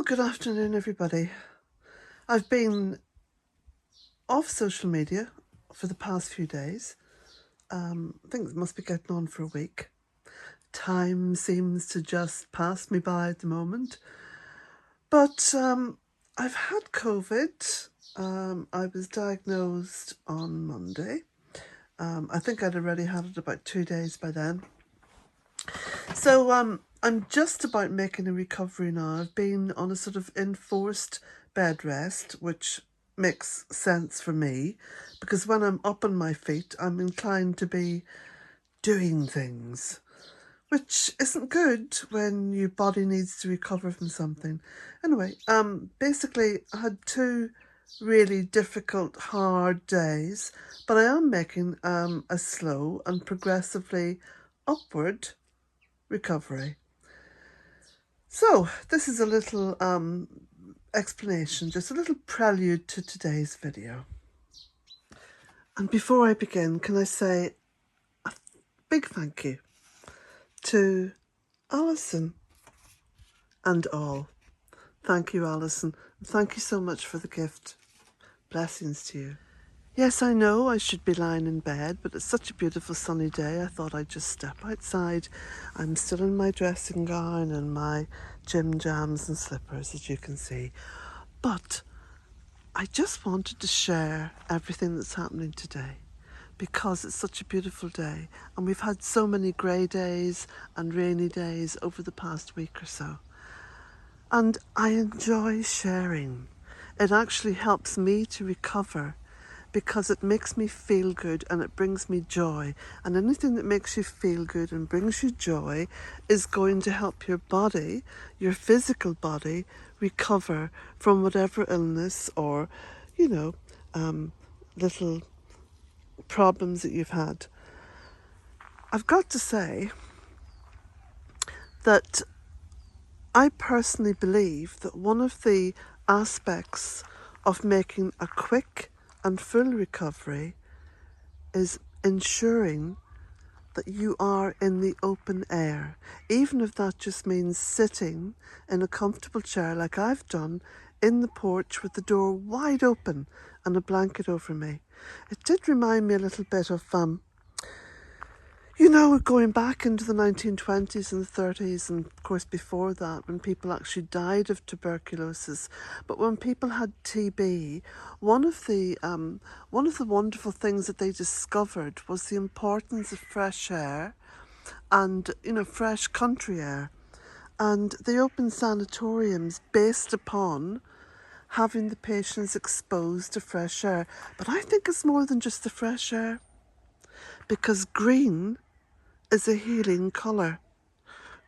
Well, good afternoon, everybody. I've been off social media for the past few days. I think it must be getting on for a week. Time seems to just pass me by at the moment. But I've had COVID. I was diagnosed on Monday. I think I'd already had it about 2 days by then. So I'm just about making a recovery now. I've been on a sort of enforced bed rest, which makes sense for me, because when I'm up on my feet, I'm inclined to be doing things, which isn't good when your body needs to recover from something. Anyway, basically I had 2 really difficult, hard days, but I am making a slow and progressively upward recovery. So this is a little explanation, just a little prelude to today's video. And before I begin, can I say a big thank you to Alison and all. Thank you, Alison. Thank you so much for the gift. Blessings to you. Yes, I know I should be lying in bed, but it's such a beautiful sunny day, I thought I'd just step outside. I'm still in my dressing gown and my gym jams and slippers, as you can see. But I just wanted to share everything that's happening today, because it's such a beautiful day, and we've had so many grey days and rainy days over the past week or so. And I enjoy sharing. It actually helps me to recover, because it makes me feel good and it brings me joy. And anything that makes you feel good and brings you joy is going to help your body, your physical body, recover from whatever illness or, little problems that you've had. I've got to say that I personally believe that one of the aspects of making a quick and full recovery is ensuring that you are in the open air, even if that just means sitting in a comfortable chair like I've done in the porch with the door wide open and a blanket over me. It did remind me a little bit of going back into the 1920s and the 30s, and of course before that, when people actually died of tuberculosis. But when people had TB, one of the wonderful things that they discovered was the importance of fresh air and, fresh country air. And they opened sanatoriums based upon having the patients exposed to fresh air. But I think it's more than just the fresh air, because green is a healing colour.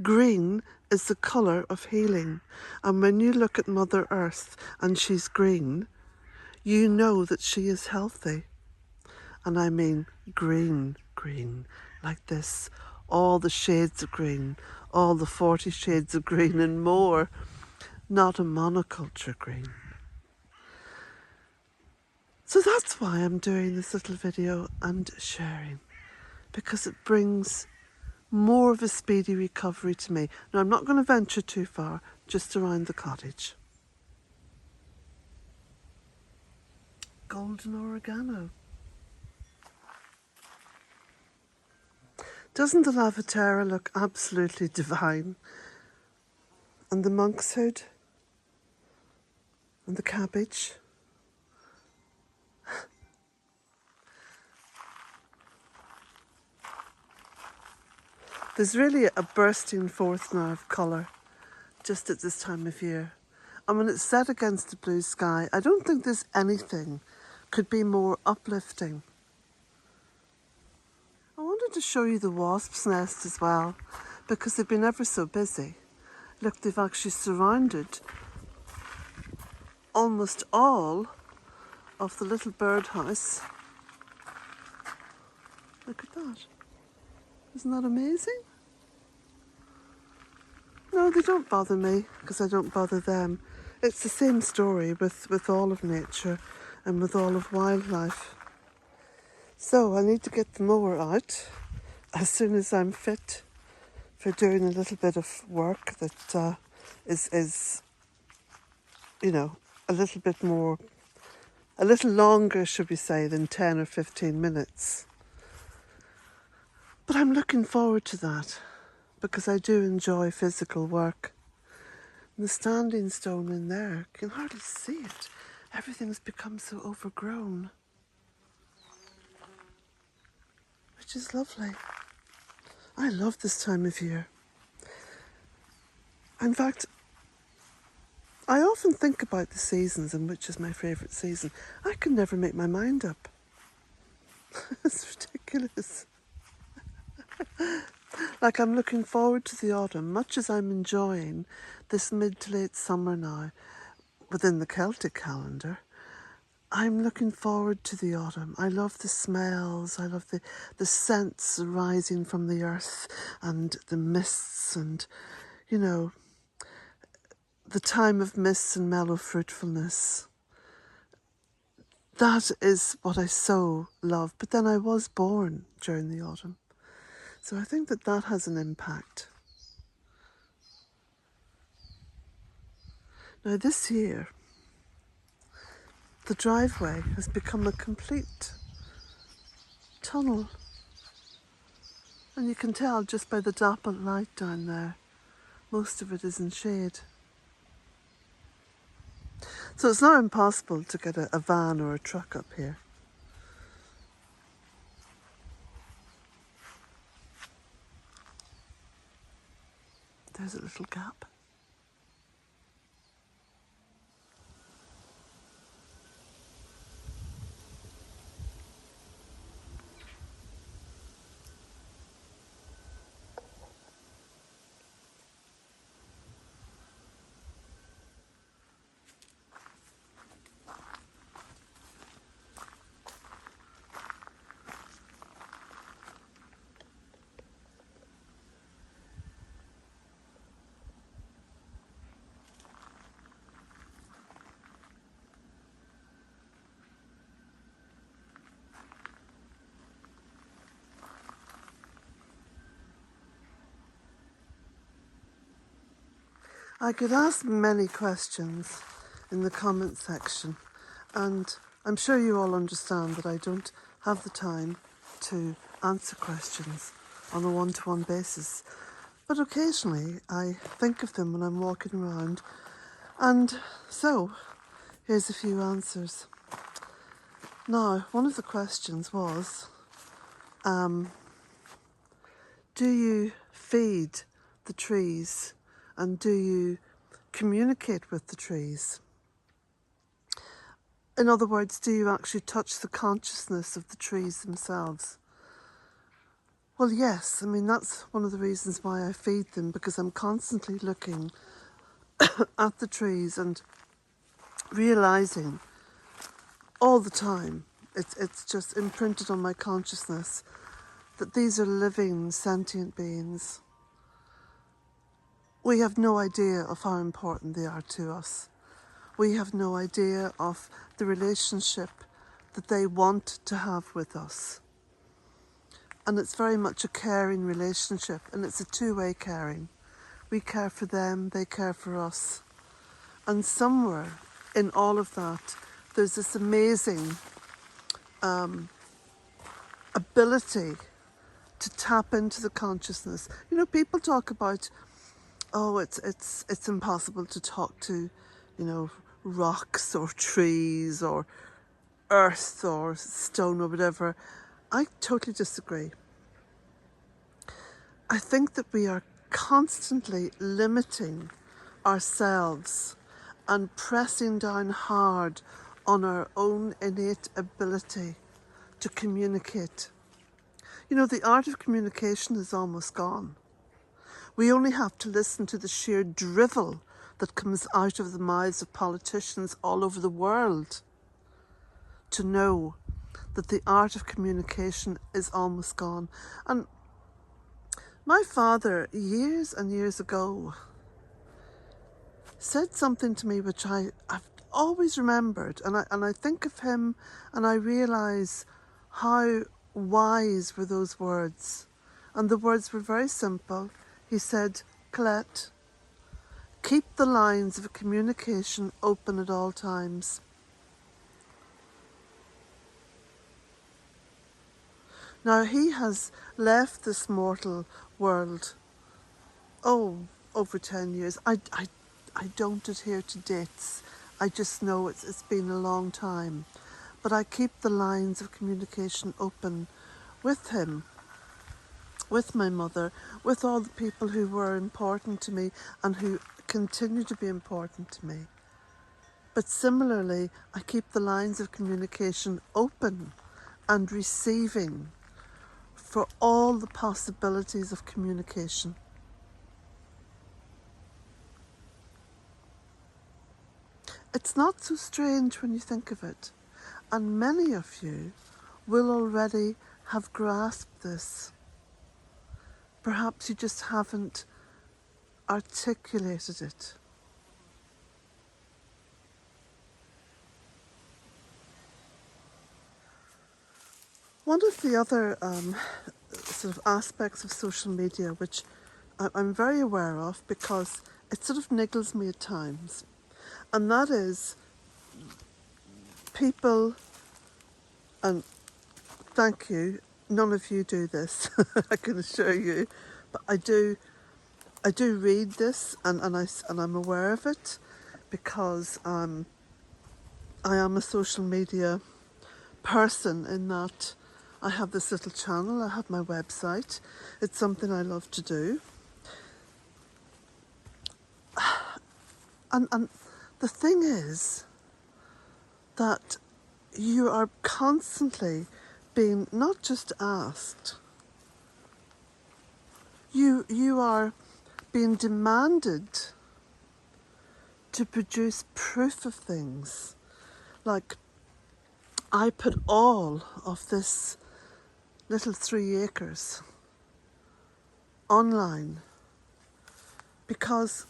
Green is the colour of healing. And when you look at Mother Earth and she's green, you know that she is healthy. And I mean green, like this. All the shades of green, all the 40 shades of green and more. Not a monoculture green. So that's why I'm doing this little video and sharing, because it brings more of a speedy recovery to me. Now, I'm not going to venture too far, just around the cottage. Golden oregano. Doesn't the Lavaterra look absolutely divine? And the monkshood? And the cabbage? There's really a bursting forth now of colour just at this time of year. And when it's set against the blue sky, I don't think there's anything could be more uplifting. I wanted to show you the wasp's nest as well, because they've been ever so busy. Look, they've actually surrounded almost all of the little birdhouse. Look at that. Isn't that amazing? No, they don't bother me, because I don't bother them. It's the same story with all of nature and with all of wildlife. So I need to get the mower out as soon as I'm fit for doing a little bit of work that is you know, a little bit more, a little longer, should we say, than 10 or 15 minutes. But I'm looking forward to that because I do enjoy physical work. And the standing stone in there, you can hardly see it. Everything's become so overgrown, which is lovely. I love this time of year. In fact, I often think about the seasons and which is my favourite season. I can never make my mind up. It's ridiculous. Like, I'm looking forward to the autumn, much as I'm enjoying this mid to late summer now within the Celtic calendar. I'm looking forward to the autumn. I love the smells, I love the scents rising from the earth and the mists and, you know, the time of mists and mellow fruitfulness. That is what I so love. But then I was born during the autumn. So I think that that has an impact. Now this year, the driveway has become a complete tunnel. And you can tell just by the dappled light down there, most of it is in shade. So it's not impossible to get a van or a truck up here. There's a little gap. I could ask many questions in the comment section, and I'm sure you all understand that I don't have the time to answer questions on a one-to-one basis. But occasionally I think of them when I'm walking around, and so here's a few answers. Now, one of the questions was, do you feed the trees and do you communicate with the trees? In other words, do you actually touch the consciousness of the trees themselves? Well, yes. I mean, that's one of the reasons why I feed them, because I'm constantly looking at the trees and realising all the time, it's just imprinted on my consciousness that these are living, sentient beings. We have no idea of how important they are to us. We have no idea of the relationship that they want to have with us. And it's very much a caring relationship, and it's a two-way caring. We care for them, they care for us. And somewhere in all of that, there's this amazing ability to tap into the consciousness. You know, people talk about, oh, it's impossible to talk to, you know, rocks or trees or earth or stone or whatever. I totally disagree. I think that we are constantly limiting ourselves and pressing down hard on our own innate ability to communicate. You know, the art of communication is almost gone. We only have to listen to the sheer drivel that comes out of the mouths of politicians all over the world to know that the art of communication is almost gone. And my father, years and years ago, said something to me which I've always remembered, and I think of him and I realise how wise were those words. And the words were very simple. He said, Colette, Keep the lines of communication open at all times. Now, he has left this mortal world, over 10 years. I don't adhere to dates. I just know it's been a long time. But I keep the lines of communication open with him, with my mother, with all the people who were important to me and who continue to be important to me. But similarly, I keep the lines of communication open and receiving for all the possibilities of communication. It's not so strange when you think of it, and many of you will already have grasped this. Perhaps you just haven't articulated it. One of the other sort of aspects of social media which I'm very aware of because it sort of niggles me at times, and that is people, and thank you, none of you do this, I can assure you, but I do read this and I'm aware of it because I am a social media person in that I have this little channel, I have my website, it's something I love to do. And the thing is that you are constantly being not just asked, you are being demanded to produce proof of things. Like, I put all of this little 3 acres online because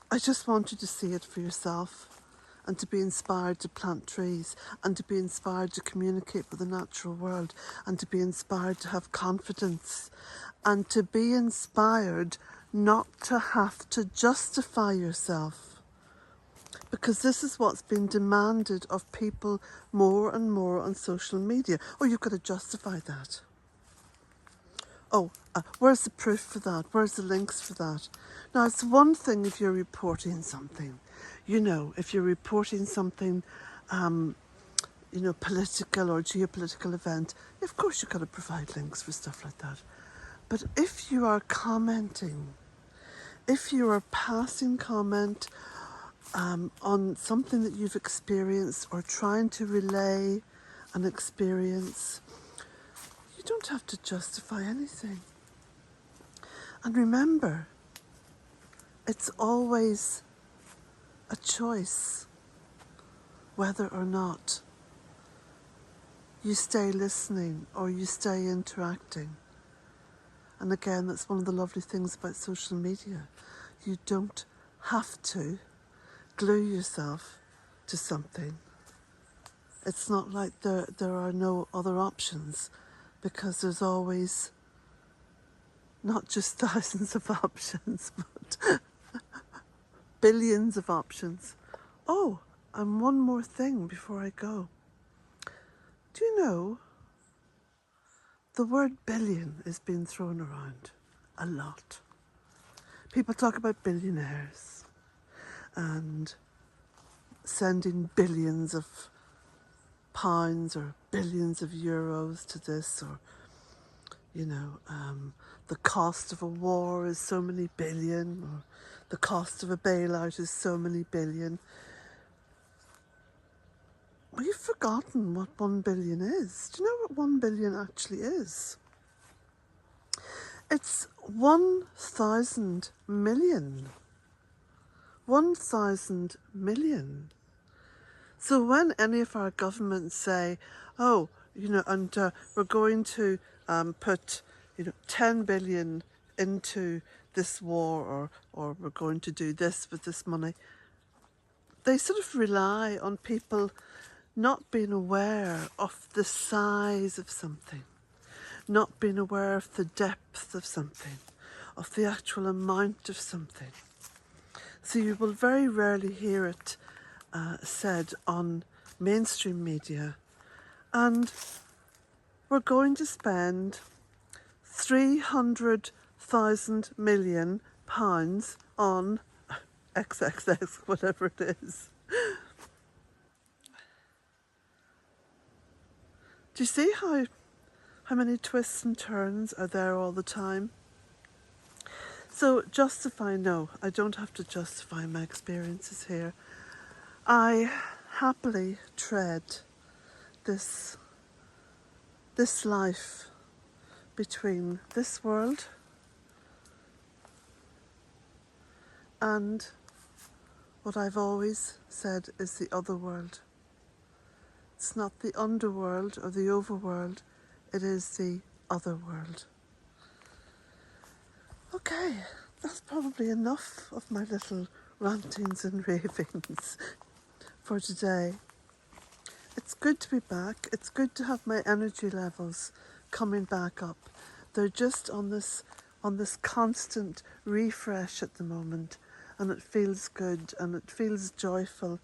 I just want you to see it for yourself and to be inspired to plant trees and to be inspired to communicate with the natural world and to be inspired to have confidence and to be inspired not to have to justify yourself. Because this is what's been demanded of people more and more on social media. Oh, you've got to justify that. Oh, where's the proof for that? Where's the links for that? Now, it's one thing if you're reporting something. You know, if you're reporting something, political or geopolitical event, of course you've got to provide links for stuff like that. But if you are commenting, if you are passing comment on something that you've experienced or trying to relay an experience, you don't have to justify anything. And remember, it's always a choice whether or not you stay listening or you stay interacting. And again, that's one of the lovely things about social media. You don't have to glue yourself to something. It's not like there are no other options, because there's always not just thousands of options, but billions of options. Oh, and one more thing before I go. Do you know the word billion is being thrown around a lot? People talk about billionaires and sending billions of pounds or billions of euros to this, or the cost of a war is so many billion, or the cost of a bailout is so many billion. Well, you've forgotten what 1 billion is. Do you know what 1 billion actually is? It's 1,000 million. 1,000 million. So when any of our governments say, we're going to put 10 billion into this war, or we're going to do this with this money, they sort of rely on people not being aware of the size of something, not being aware of the depth of something, of the actual amount of something. So you will very rarely hear it said on mainstream media. And we're going to spend £300,000 million on XXX, whatever it is. Do you see how many twists and turns are there all the time? So no, I don't have to justify my experiences here. I happily tread this life between this world and what I've always said is the other world. It's not the underworld or the overworld, it is the other world. Okay, that's probably enough of my little rantings and ravings for today. It's good to be back. It's good to have my energy levels coming back up. They're just on this constant refresh at the moment, and it feels good and it feels joyful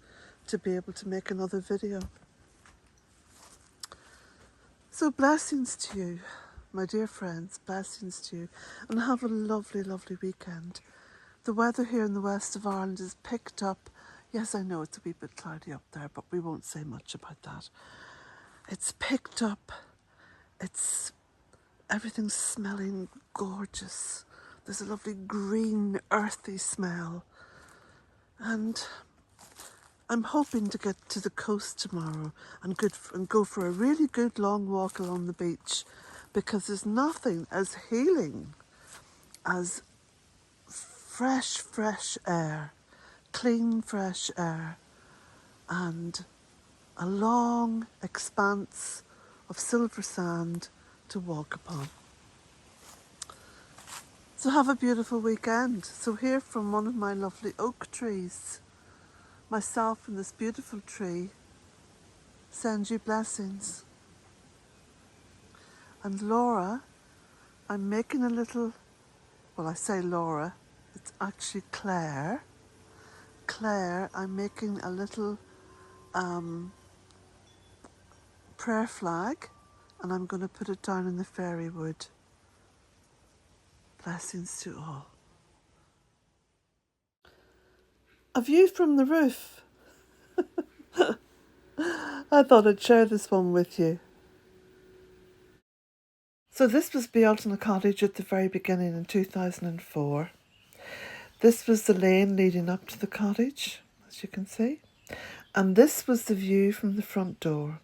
to be able to make another video. So blessings to you, my dear friends, blessings to you, and have a lovely, lovely weekend. The weather here in the west of Ireland is picked up. Yes, I know it's a wee bit cloudy up there, but we won't say much about that. It's picked up. Everything's smelling gorgeous. There's a lovely green, earthy smell. And I'm hoping to get to the coast tomorrow and go for a really good long walk along the beach, because there's nothing as healing as fresh air, clean fresh air, and a long expanse of silver sand to walk upon. So have a beautiful weekend. So here from one of my lovely oak trees, myself and this beautiful tree send you blessings. And Laura, I'm making a little, well, I say Laura, it's actually Claire. Claire, I'm making a little prayer flag, and I'm going to put it down in the fairy wood. Blessings to all. A view from the roof. I thought I'd share this one with you. So this was Bealtaine Cottage at the very beginning in 2004. This was the lane leading up to the cottage, as you can see. And this was the view from the front door.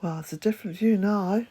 Well, it's a different view now.